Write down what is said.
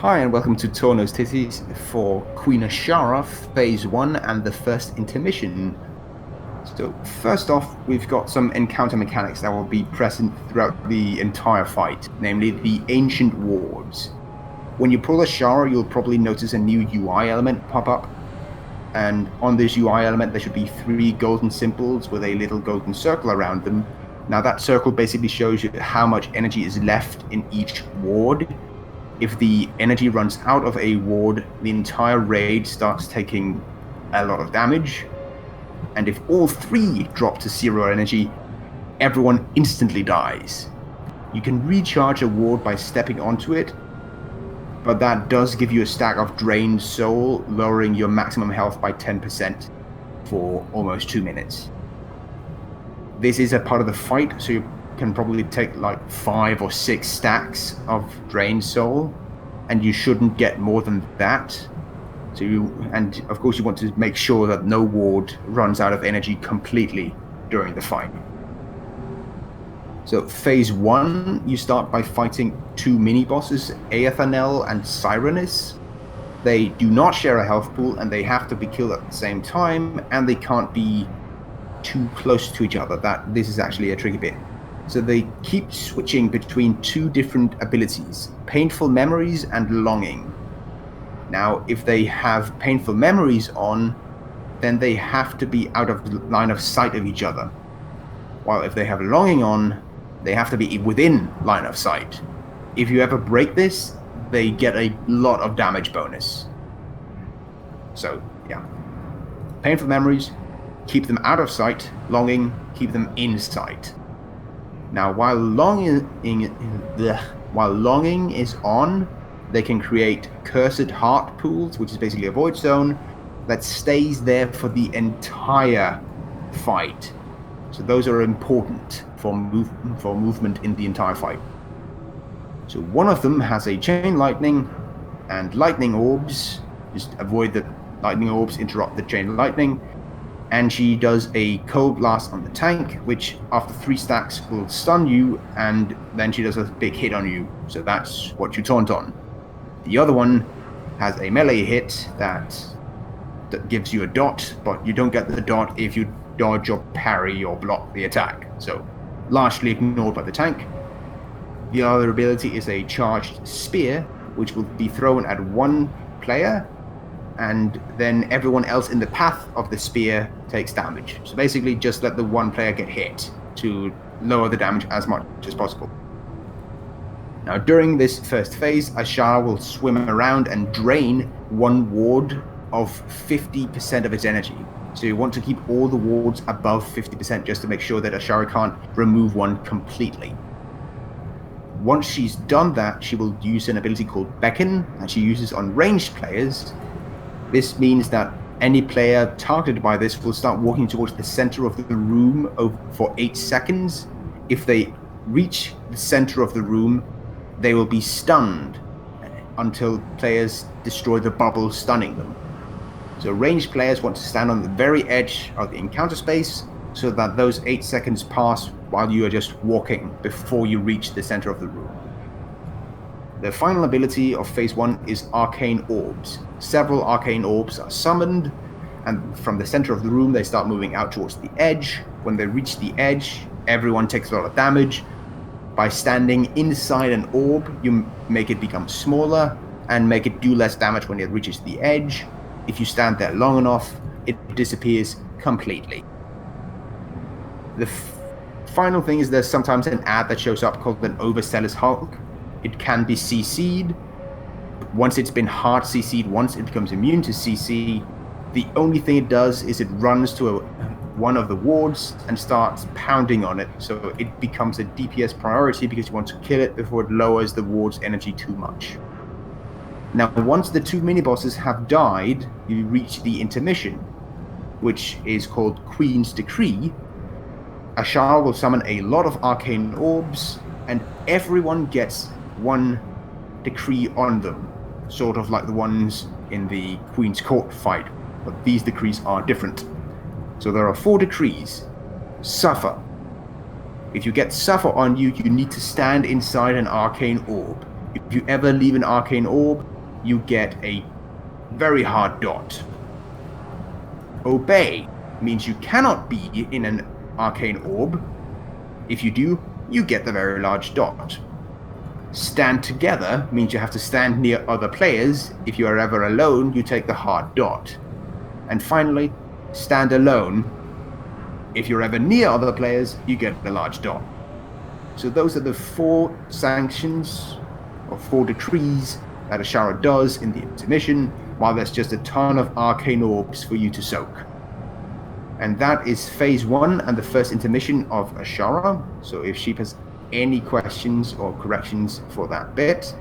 Hi and welcome to Tauno's Titties for Queen Azshara Phase 1 and the first intermission. So first off, we've got some encounter mechanics that will be present throughout the entire fight, namely the Ancient Wards. When you pull Azshara, you'll probably notice a new UI element pop up, and on this UI element there should be 3 golden symbols with a little golden circle around them. Now that circle basically shows you how much energy is left in each ward. If the energy runs out of a ward, the entire raid starts taking a lot of damage. And if all 3 drop to 0 energy, everyone instantly dies. You can recharge a ward by stepping onto it, but that does give you a stack of drained soul, lowering your maximum health by 10% for almost 2 minutes. This is a part of the fight, so you can probably take like 5 or 6 stacks of drained soul, and you shouldn't get more than that. And of course you want to make sure that no ward runs out of energy completely during the fight. So phase 1, you start by fighting 2 mini-bosses, Aethanel and Sirenis. They do not share a health pool, and they have to be killed at the same time, and they can't be too close to each other. This is actually a tricky bit. So they keep switching between 2 different abilities, Painful Memories and Longing. Now, if they have Painful Memories on, then they have to be out of line of sight of each other. While if they have Longing on, they have to be within line of sight. If you ever break this, they get a lot of damage bonus. So, yeah. Painful Memories, keep them out of sight. Longing, keep them in sight. Now, while longing is on, they can create Cursed Heart pools, which is basically a void zone that stays there for the entire fight. So those are important for movement in the entire fight. So one of them has a Chain Lightning and Lightning Orbs. Just avoid the Lightning Orbs, interrupt the Chain Lightning. And she does a Cold Blast on the tank, which after 3 stacks will stun you, and then she does a big hit on you. So that's what you taunt on. The other one has a melee hit that gives you a dot, but you don't get the dot if you dodge or parry or block the attack. So largely ignored by the tank. The other ability is a Charged Spear, which will be thrown at one player, and then everyone else in the path of the spear takes damage. So basically just let the one player get hit to lower the damage as much as possible. Now during this first phase, Azshara will swim around and drain one ward of 50% of its energy. So you want to keep all the wards above 50% just to make sure that Azshara can't remove one completely. Once she's done that, she will use an ability called Beckon that she uses on ranged players. This means that any player targeted by this will start walking towards the center of the room for 8 seconds. If they reach the center of the room, they will be stunned until players destroy the bubble stunning them. So ranged players want to stand on the very edge of the encounter space so that those 8 seconds pass while you are just walking before you reach the center of the room. The final ability of phase 1 is Arcane Orbs. Several Arcane Orbs are summoned, and from the center of the room they start moving out towards the edge. When they reach the edge, everyone takes a lot of damage. By standing inside an orb, you make it become smaller and make it do less damage when it reaches the edge. If you stand there long enough, it disappears completely. The final thing is there's sometimes an ad that shows up called an Overzealous Hulk. It can be CC'd. Once it's been hard CC'd once, it becomes immune to CC. The only thing it does is it runs to one of the wards and starts pounding on it, so it becomes a DPS priority because you want to kill it before it lowers the ward's energy too much. Now, once the 2 mini-bosses have died, you reach the intermission, which is called Queen's Decree. Azshara will summon a lot of Arcane Orbs, and everyone gets one decree on them, sort of like the ones in the Queen's Court fight, but these decrees are different. So there are 4 decrees. Suffer. If you get Suffer on you, you need to stand inside an Arcane Orb. If you ever leave an Arcane Orb, you get a very hard dot. Obey means you cannot be in an arcane orb. If you do, you get the very large dot. Stand together means you have to stand near other players. If you are ever alone, you take the hard dot. And finally, stand alone. If you're ever near other players, you get the large dot. So those are the 4 sanctions, or 4 decrees, that Azshara does in the intermission, while there's just a ton of arcane orbs for you to soak. And that is phase 1 and the first intermission of Azshara. So if Sheep has any questions or corrections for that bit,